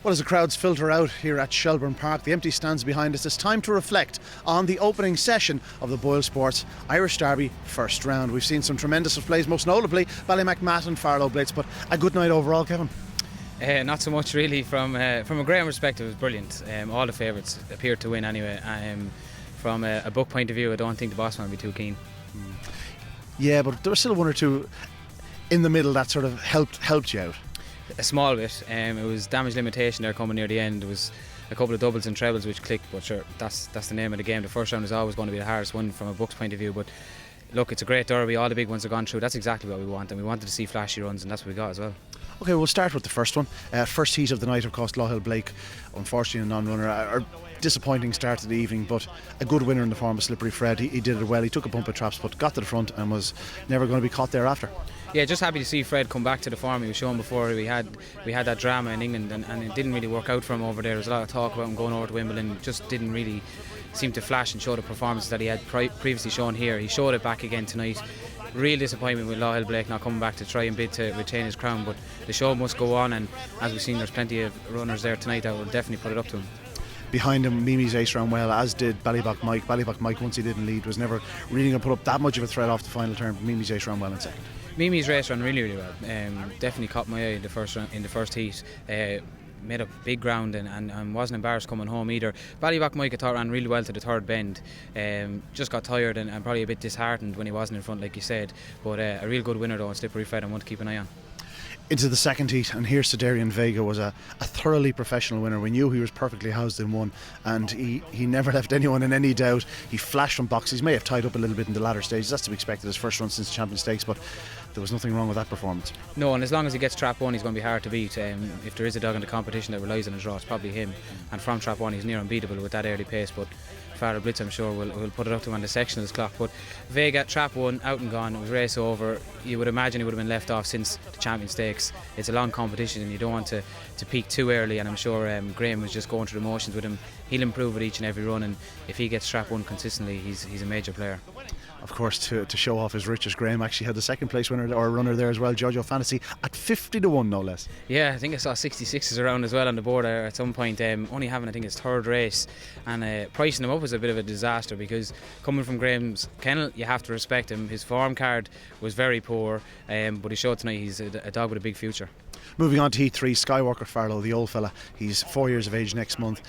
Well, as the crowds filter out here at Shelbourne Park, the empty stands behind us, it's time to reflect on the opening session of the BoyleSports Irish Derby first round. We've seen some tremendous displays, most notably Ballymac Matt and Farloe Blitz, but a good night overall, Kevin. Not so much really. From a Greyhound perspective, it was brilliant. All the favourites appeared to win anyway. From a book point of view, I don't think the boss man would be too keen. Yeah, but there was still one or two in the middle that sort of helped you out. A small bit. It was damage limitation there coming near the end. There was a couple of doubles and trebles which clicked, but sure, that's the name of the game. The first round is always going to be the hardest one from a book's point of view, but look, it's a great derby. All the big ones have gone through. That's exactly what we want, and we wanted to see flashy runs, and that's what we got as well. Okay, we'll start with the first one. First heat of the night, of course, Lohill Blake, unfortunately a non-runner. A disappointing start to the evening, but a good winner in the form of Slippery Fred. He did it well. He took a bump of traps, but got to the front and was never going to be caught thereafter. Yeah, just happy to see Fred come back to the form he was showing before. We had that drama in England, and it didn't really work out for him over there. There was a lot of talk about him going over to Wimbledon. Just didn't really seem to flash and show the performances that he had previously shown here. He showed it back again tonight. Real disappointment with Lohill Blake not coming back to try and bid to retain his crown, but the show must go on, and as we've seen, there's plenty of runners there tonight that will definitely put it up to him. Behind him, Mimi's ace ran well, as did Ballymac Mike. Ballymac Mike, once he didn't lead, was never really going to put up that much of a threat off the final turn. Mimi's ace ran well in second. Mimi's race ran really well. Definitely caught my eye in the first heat. Made up big ground and wasn't embarrassed coming home either. Ballymac Mike, I thought, ran really well to the third bend. Just got tired and probably a bit disheartened when he wasn't in front, like you said. But a real good winner though, and Slippery Fred, and one to keep an eye on. Into the second heat, and here Cedarian Vega was a thoroughly professional winner. We knew he was perfectly housed in one, and he never left anyone in any doubt. He flashed from boxes. He may have tied up a little bit in the latter stages. That's to be expected, his first run since the Champion Stakes, but there was nothing wrong with that performance. No, and as long as he gets trap one, he's going to be hard to beat. If there is a dog in the competition that relies on his draw, it's probably him. And from trap one, he's near unbeatable with that early pace. But Farloe Blitz, I'm sure, will put it up to him on the sectionals clock. But Vega, trap one, out and gone. It was race over. You would imagine he would have been left off since the Champion Stakes. It's a long competition, and you don't want to peak too early. And I'm sure Graham was just going through the motions with him. He'll improve with each and every run, and if he gets trap one consistently, he's a major player. Of course, to show off his riches, Graham actually had the second place winner or runner there as well, Jojo Fantasy, at 50-1, no less. Yeah, I think I saw 66s around as well on the board at some point. Only having, I think, his third race, and pricing him up was a bit of a disaster, because coming from Graham's kennel, you have to respect him. His form card was very poor, but he showed tonight he's a dog with a big future. Moving on to Heat 3, Skywalker Farlow, the old fella. He's 4 years of age next month.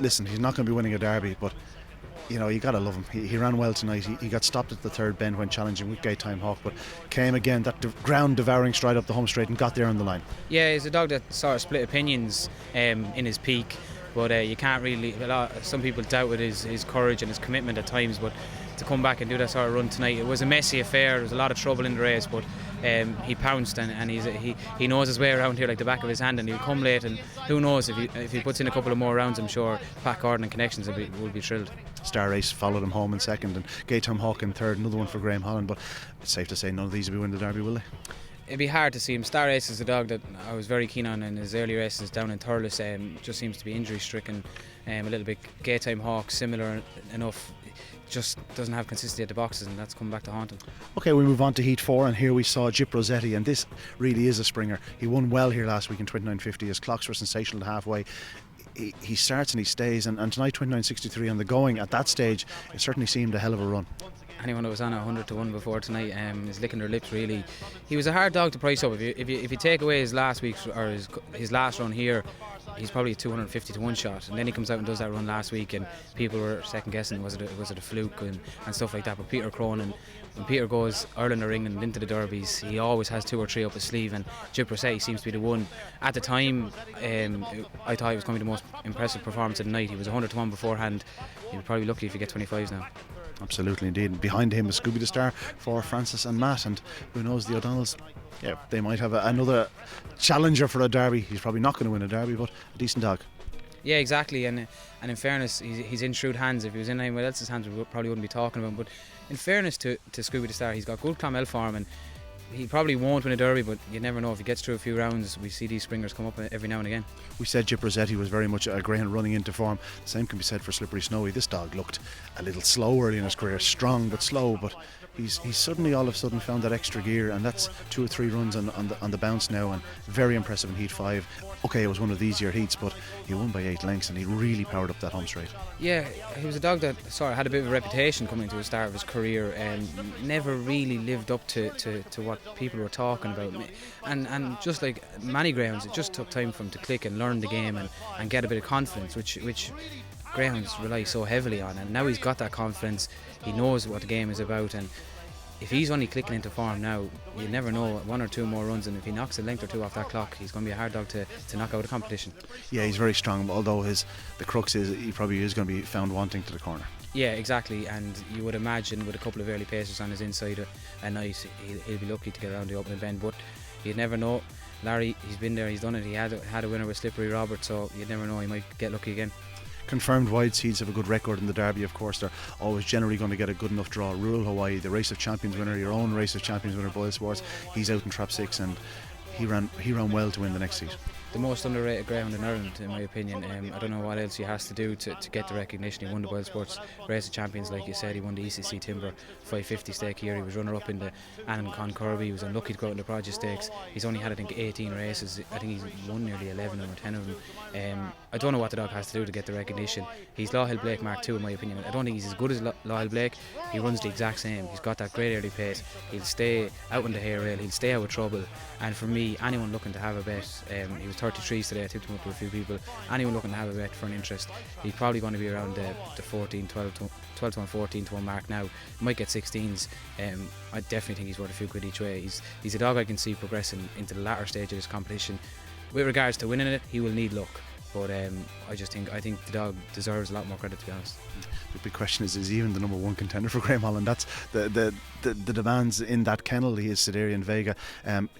Listen, he's not going to be winning a derby, but you know, you got to love him. He ran well tonight. He got stopped at the third bend when challenging with Gaytime Hawk, but came again, that ground devouring stride up the home straight, and got there on the line. Yeah, he's a dog that sort of split opinions in his peak, but you can't really, some people doubted his courage and his commitment at times, but to come back and do that sort of run tonight, it was a messy affair. There was a lot of trouble in the race, but he pounced, and he knows his way around here like the back of his hand, and he'll come late, and who knows, if he puts in a couple of more rounds, I'm sure Pat Gordon and Connections will be thrilled. Star Race followed him home in second, and Gaytime Hawk in third, another one for Graham Holland, but it's safe to say none of these will be winning the derby, will they? It'd be hard to see him. Star Race is a dog that I was very keen on in his early races down in Thurles. Just seems to be injury stricken a little bit. Gaytime Hawk, similar enough, just doesn't have consistency at the boxes, and that's come back to haunt him. Okay, we move on to Heat 4, and here we saw Gyp Rosetti, and this really is a springer. He won well here last week in 29.50. His clocks were sensational halfway. He starts and he stays, and tonight 29.63 on the going. At that stage, it certainly seemed a hell of a run. Anyone that was on 100-1 before tonight is licking their lips, really. He was a hard dog to price up. If you take away his last week's or his last run here, he's probably a 250-1 shot, and then he comes out and does that run last week, and people were second guessing was it a fluke and stuff like that. But Peter Cronin, when Peter goes Ireland or England into the derbies, he always has 2 or 3 up his sleeve, and Gyp Rosetti seems to be the one. At the time, I thought he was going to be the most impressive performance of the night. He was 100-1 beforehand. He'll probably be lucky if he gets 25s now. Absolutely, indeed. Behind him is Scooby the Star for Francis and Matt, and who knows, the O'Donnells, yeah, they might have another challenger for a derby. He's probably not going to win a derby, but a decent dog. Yeah, exactly, and in fairness, he's in shrewd hands. If he was in anyone else's hands, we probably wouldn't be talking about him. But in fairness to Scooby the Star, he's got good Clonmel form, and he probably won't win a derby, but you never know. If he gets through a few rounds, we see these springers come up every now and again. We said Gyp Rosetti was very much a greyhound running into form. The same can be said for Slippery Snowy. This dog looked a little slow early in his career, strong but slow, but he's suddenly all of a sudden found that extra gear, and that's 2 or 3 runs on the bounce now, and very impressive in Heat 5. Okay, it was one of the easier heats, but he won by 8 lengths and he really powered up that home straight. Yeah, he was a dog that had a bit of a reputation coming to the start of his career and never really lived up to what people were talking about. And just like many greyhounds, it just took time for him to click and learn the game and get a bit of confidence, which greyhounds rely so heavily on. And now he's got that confidence, he knows what the game is about, and if he's only clicking into form now, you never know, 1 or 2 more runs, and if he knocks a length or 2 off that clock, he's going to be a hard dog to knock out a competition. Yeah, he's very strong, although the crux is he probably is going to be found wanting to the corner. Yeah, exactly, and you would imagine with a couple of early paces on his inside at night, he'll be lucky to get around the opening bend, but you'd never know. Larry, he's been there, he's done it, he had a winner with Slippery Robert, so you'd never know, he might get lucky again. Confirmed wide seeds have a good record in the Derby, of course. They're always generally going to get a good enough draw. Rural Hawaii, the Race of Champions winner, your own Race of Champions winner, BoyleSports, he's out in trap 6 and he ran well to win the next seat. The most underrated greyhound in Ireland, in my opinion. I don't know what else he has to do to get the recognition. He won the BoyleSports Race of Champions, like you said. He won the ECC Timber 550 stake here. He was runner-up in the Annan Con Kirby. He was unlucky to go out in the Produce Stakes. He's only had, I think, 18 races. I think he's won nearly 11 or 10 of them. I don't know what the dog has to do to get the recognition. He's Law Hill Blake Mark II, in my opinion. I don't think he's as good as Law Hill Blake. He runs the exact same. He's got that great early pace. He'll stay out on the hair rail. He'll stay out of trouble. And for me, anyone looking to have a bet, he was 33s today. I tipped him up to a few people. Anyone looking to have a bet for an interest, he's probably going to be around the 14, 12 to 1, 14 to 1 mark now. He might get 16s. I definitely think he's worth a few quid each way. He's a dog I can see progressing into the latter stage of this competition. With regards to winning it, he will need luck. But I think the dog deserves a lot more credit, to be honest. The big question is he even the number 1 contender for Graham Holland? That's the demands in that kennel. He is Siderian Vega.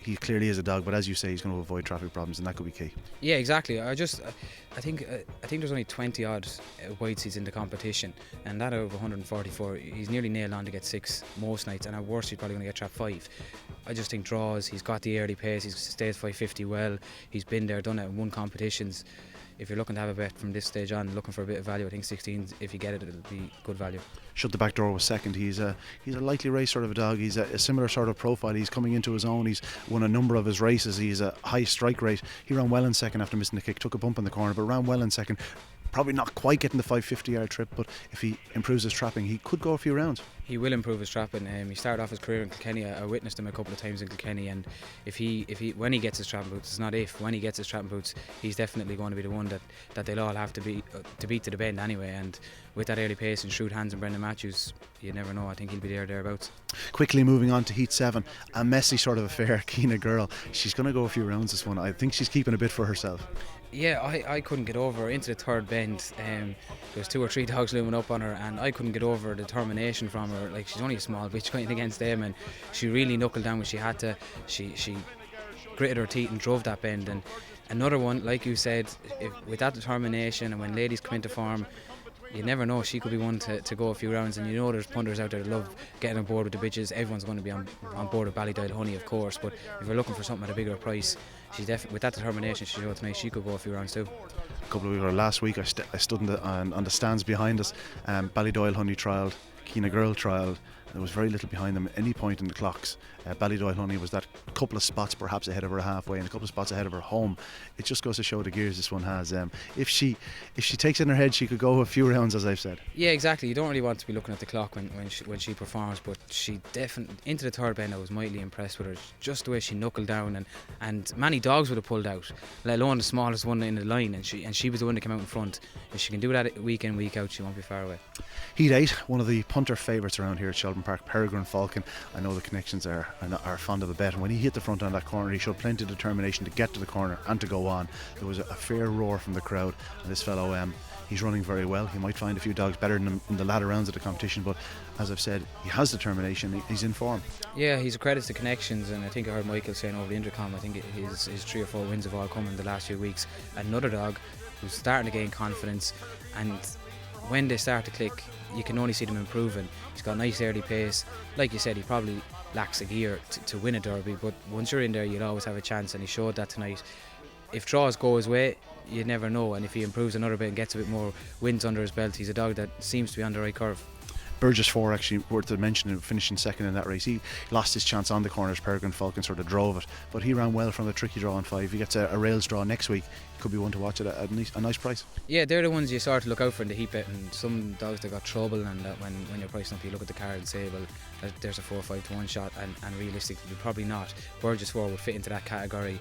He clearly is a dog, but as you say, he's going to avoid traffic problems, and that could be key. Yeah, exactly. I think there's only 20 odd wide seats in the competition, and that out of 144, he's nearly nailed on to get 6 most nights, and at worst he's probably going to get trap 5. I just think draws. He's got the early pace. He's stayed 550 well. He's been there, done it, and won competitions. If you're looking to have a bet from this stage on, looking for a bit of value, I think 16, if you get it, it'll be good value. Shut the Back Door was second. He's a lightly raced sort of a dog. He's a similar sort of profile. He's coming into his own. He's won a number of his races. He's a high strike rate. He ran well in second after missing the kick. Took a bump in the corner, but ran well in second. Probably not quite getting the 550-yard trip, but if he improves his trapping, he could go a few rounds. He will improve his trapping. He started off his career in Kilkenny. I witnessed him a couple of times in Kilkenny, and if he when he gets his trapping boots, it's not if, when he gets his trapping boots, he's definitely going to be the one that they'll all have to beat to the bend anyway. And with that early pace and shrewd hands and Brendan Matthews, you never know. I think he'll be thereabouts. Quickly moving on to Heat 7, a messy sort of affair. Keena Girl, she's going to go a few rounds this one. I think she's keeping a bit for herself. Yeah, I couldn't get over her into the third bend. There was 2 or 3 dogs looming up on her, and I couldn't get over the determination from her. Like, she's only a small bitch going against them, and she really knuckled down when she had to. She gritted her teeth and drove that bend. And another one, like you said, with that determination, and when ladies come into form, you never know, she could be one to go a few rounds. And you know there's punters out there that love getting on board with the bitches. Everyone's going to be on board with Ballydale Honey, of course, but if you're looking for something at a bigger price, she's definitely, with that determination she showed tonight, she could go a few rounds too. A couple of weeks last week I stood on the stands behind us. Ballydoyle Honey trialled, Keena Girl trialled. There was very little behind them at any point in the clocks. Ballydoyle Honey was that couple of spots perhaps ahead of her halfway and a couple of spots ahead of her home. It just goes to show the gears this one has. If she takes it in her head, she could go a few rounds, as I've said. Yeah, exactly. You don't really want to be looking at the clock when she performs, but she definitely, into the third bend, I was mightily impressed with her. Just the way she knuckled down, and many dogs would have pulled out, let alone the smallest one in the line, and she was the one that came out in front. If she can do that week in, week out, she won't be far away. Heat 8, one of the punter favourites around here at Shelbourne Park, Peregrine Falcon. I know the connections are fond of a bet, and when he hit the front on that corner, he showed plenty of determination to get to the corner and to go on. There was a fair roar from the crowd, and this fellow, he's running very well. He might find a few dogs better than him in the latter rounds of the competition, but as I've said, he has determination. He's in form. Yeah, he's a credit to connections, and I think I heard Michael saying over the intercom, I think his 3 or 4 wins have all come in the last few weeks. Another dog who's starting to gain confidence, and when they start to click, you can only see them improving. He's got a nice early pace. Like you said, he probably lacks a gear to win a derby, but once you're in there, you'll always have a chance, and he showed that tonight. If draws go his way, you never know, and if he improves another bit and gets a bit more wins under his belt, he's a dog that seems to be on the right curve. Burgess 4 actually worth to mention, finishing second in that race. He lost his chance on the corners. Peregrine Falcon sort of drove it, but he ran well from a tricky draw on 5. He gets a rails draw next week. Could be one to watch at a nice price. Yeah, they're the ones you sort of look out for in the heat bet, and some dogs that got trouble, and that when you're pricing up, you look at the card and say, well, there's a 4 or 5 to 1 shot, and realistically probably not. Burgess 4 would fit into that category.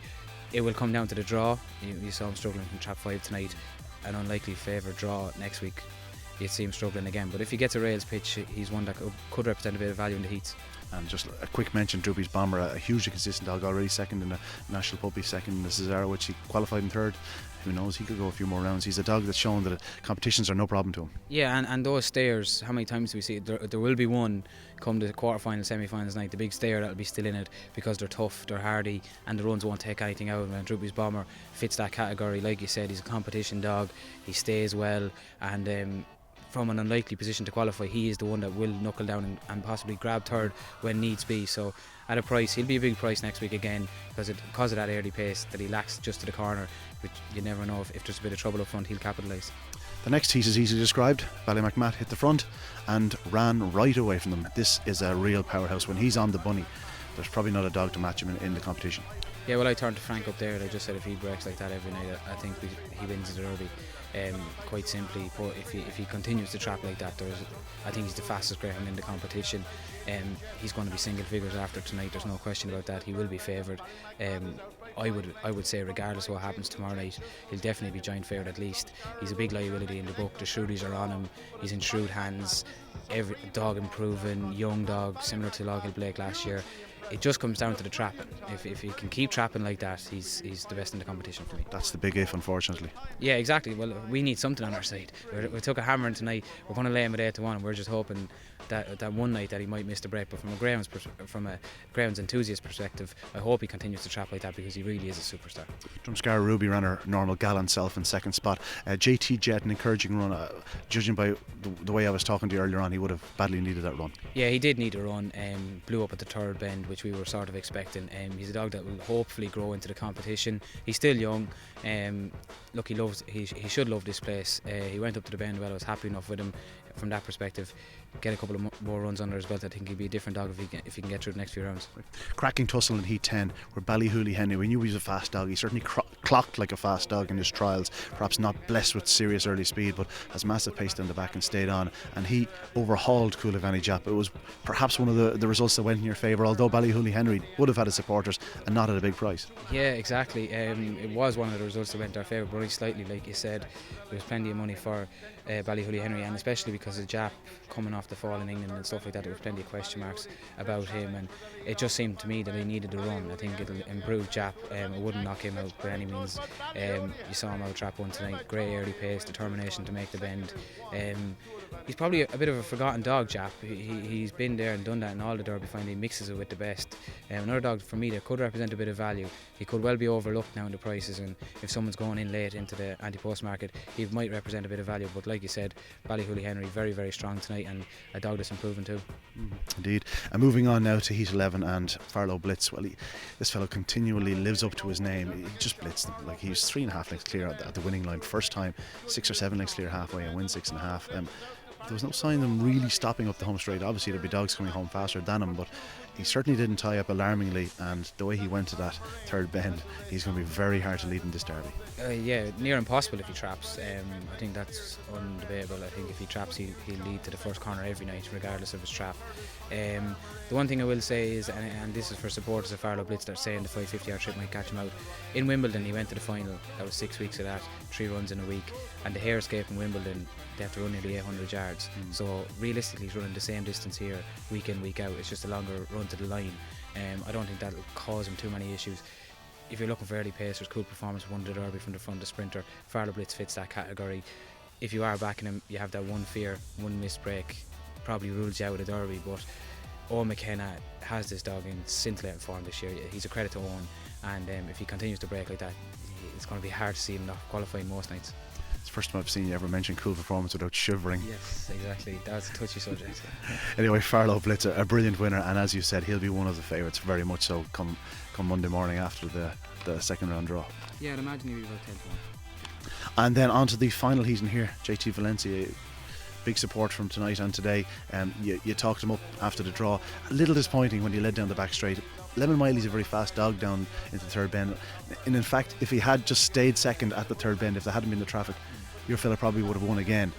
It will come down to the draw. You saw him struggling from trap 5 tonight. An unlikely favourite draw next week, you'd see him struggling again. But if he gets a rails pitch, he's one that could represent a bit of value in the heats. And just a quick mention, Droopy's Bomber, a hugely consistent dog, already second in the National Puppy, second in the Cesaro, which he qualified in third. Who knows, he could go a few more rounds. He's a dog that's shown that competitions are no problem to him. Yeah, and those stayers, how many times do we see it? There will be one come to the quarter-final, semi-finals night, the big stayer that'll be still in it because they're tough, they're hardy, and the runs won't take anything out. And Droopy's Bomber fits that category. Like you said, he's a competition dog, he stays well, and from an unlikely position to qualify, he is the one that will knuckle down and possibly grab third when needs be. So at a price, he'll be a big price next week again because of that early pace that he lacks just to the corner, which you never know, if there's a bit of trouble up front, he'll capitalise. The next heat is easily described. Ballymac Matt hit the front and ran right away from them. This is a real powerhouse. When he's on the bunny, there's probably not a dog to match him in the competition. Yeah, well, I turned to Frank up there and I just said if he breaks like that every night, I think he wins the Derby. Quite simply, but if he continues to trap like that, I think he's the fastest greyhound in the competition. He's going to be single figures after tonight, there's no question about that. He will be favoured. I would say regardless of what happens tomorrow night, he'll definitely be giant favourite at least. He's a big liability in the book. The Shrewdies are on him. He's in shrewd hands. Every dog improving, young dog, similar to Logill Blake last year. It just comes down to the trapping. If he can keep trapping like that, he's the best in the competition for me. That's the big if, unfortunately. Yeah, exactly. Well, we need something on our side. We took a hammer in tonight. We're going to lay him at 8-1, and we're just hoping that one night that he might miss the break. But from a Greyhound's enthusiast perspective, I hope he continues to trap like that because he really is a superstar. Drumscar Ruby ran her normal gallant self in second spot. JT Jet, an encouraging run. Judging by the way I was talking to you earlier on, he would have badly needed that run. Yeah, he did need a run. Blew up at the third bend, which we were sort of expecting. He's a dog that will hopefully grow into the competition. He's still young. Look, he should love this place. He went up to the bend well. I was happy enough with him from that perspective. Get a couple of more runs under his belt, I think he'll be a different dog if he can get through the next few rounds. Cracking tussle in Heat 10 where Ballyhooly Henry, we knew he was a fast dog. He certainly clocked like a fast dog in his trials, perhaps not blessed with serious early speed, but has massive pace down the back and stayed on, and he overhauled Coolavani Jap. It was perhaps one of the results that went in your favour, although Ballyhooly Henry would have had his supporters and not at a big price. Yeah, exactly. It was one of the results that went in our favour, but only slightly. Like you said, there was plenty of money for Ballyhooly Henry, and especially because of Jap coming off the fall in England and stuff like that, there was plenty of question marks about him, and it just seemed to me that he needed a run. I think it'll improve Jap. It wouldn't knock him out by any means. You saw him out trap one tonight, great early pace, determination to make the bend. He's probably a bit of a forgotten dog, Jap. He's been there and done that in all the Derby. Finally mixes it with the best. Another dog for me that could represent a bit of value. He could well be overlooked now in the prices, and if someone's going in late into the anti-post market, he might represent a bit of value. But like you said, Ballyhooly Henry very, very strong tonight, and a dog that's improving too. Indeed. And moving on now to Heat 11 and Farloe Blitz. Well, this fellow continually lives up to his name. He just blitzed them. Like, he was 3.5 lengths clear at the winning line first time, 6 or 7 lengths clear halfway, and win 6.5. There was no sign of them really stopping up the home straight. Obviously there'd be dogs coming home faster than him, but he certainly didn't tie up alarmingly, and the way he went to that third bend, he's going to be very hard to lead in this Derby. Yeah, near impossible if he traps. I think that's undebatable. I think if he traps, he'll lead to the first corner every night, regardless of his trap. The one thing I will say is, and this is for supporters of Farloe Blitz that are saying the 550-yard trip might catch him out. In Wimbledon, he went to the final. That was 6 weeks of that, 3 runs in a week. And the hare escape in Wimbledon, they have to run nearly 800 yards. So realistically, he's running the same distance here, week in, week out. It's just a longer run to the line. I don't think that'll cause him too many issues. If you're looking for early pacers, cool performance, won the Derby from the front, the sprinter, Farloe Blitz fits that category. If you are backing him, you have that one fear, one missed break, probably rules you out of the Derby. But Owen McKenna has this dog in scintillating form this year. He's a credit to Owen, and if he continues to break like that, it's going to be hard to see him not qualifying most nights. It's the first time I've seen you ever mention cool performance without shivering. Yes, exactly. That's a touchy subject. Anyway, Farloe Blitz, a brilliant winner, and as you said, he'll be one of the favourites very much so come Monday morning after the second round draw. Yeah, I'd imagine he'll be about 10-1. And then on to the final heat in here, JT Valencia. big support from tonight and today. You talked him up after the draw. A little disappointing when you led down the back straight. Lemon Miley's a very fast dog down into the third bend, and in fact if he had just stayed second at the third bend, if there hadn't been the traffic, your fella probably would have won again.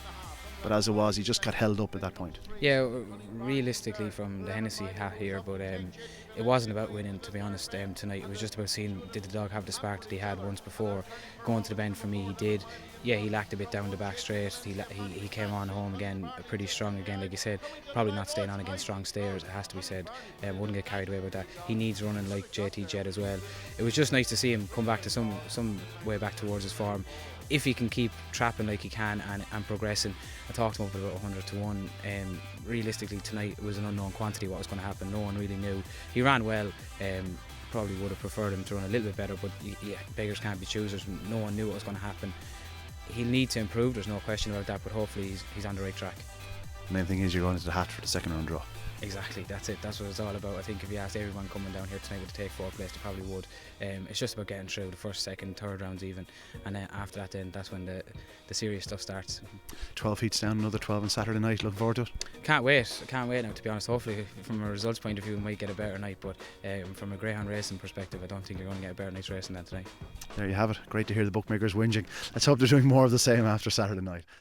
But as it was, he just got held up at that point. Yeah, realistically from the Hennessy hat here, but it wasn't about winning, to be honest. Tonight it was just about seeing, did the dog have the spark that he had once before. Going to the bend for me, he did. Yeah, he lacked a bit down the back straight. He came on home again, pretty strong again, like you said. Probably not staying on against strong stayers, it has to be said. Wouldn't get carried away with that. He needs running like JT Jet as well. It was just nice to see him come back to some way back towards his form. If he can keep trapping like he can and progressing. I talked to him up at about 100 to 1. Realistically tonight it was an unknown quantity what was going to happen. No one really knew. He ran well. Probably would have preferred him to run a little bit better, but yeah, beggars can't be choosers. No one knew what was going to happen. He'll need to improve, there's no question about that, but hopefully he's on the right track. The main thing is you're going into the hat for the second round draw. Exactly, that's it. That's what it's all about. I think if you asked everyone coming down here tonight would take fourth place, they probably would. It's just about getting through the first, second, third rounds even, and then after that, then that's when the serious stuff starts. 12 heats down, another 12 on Saturday night. Looking forward to it. Can't wait. I can't wait now, to be honest. Hopefully, from a results point of view, we might get a better night. But from a Greyhound racing perspective, I don't think you're going to get a better night's racing than tonight. There you have it. Great to hear the bookmakers whinging. Let's hope they're doing more of the same after Saturday night.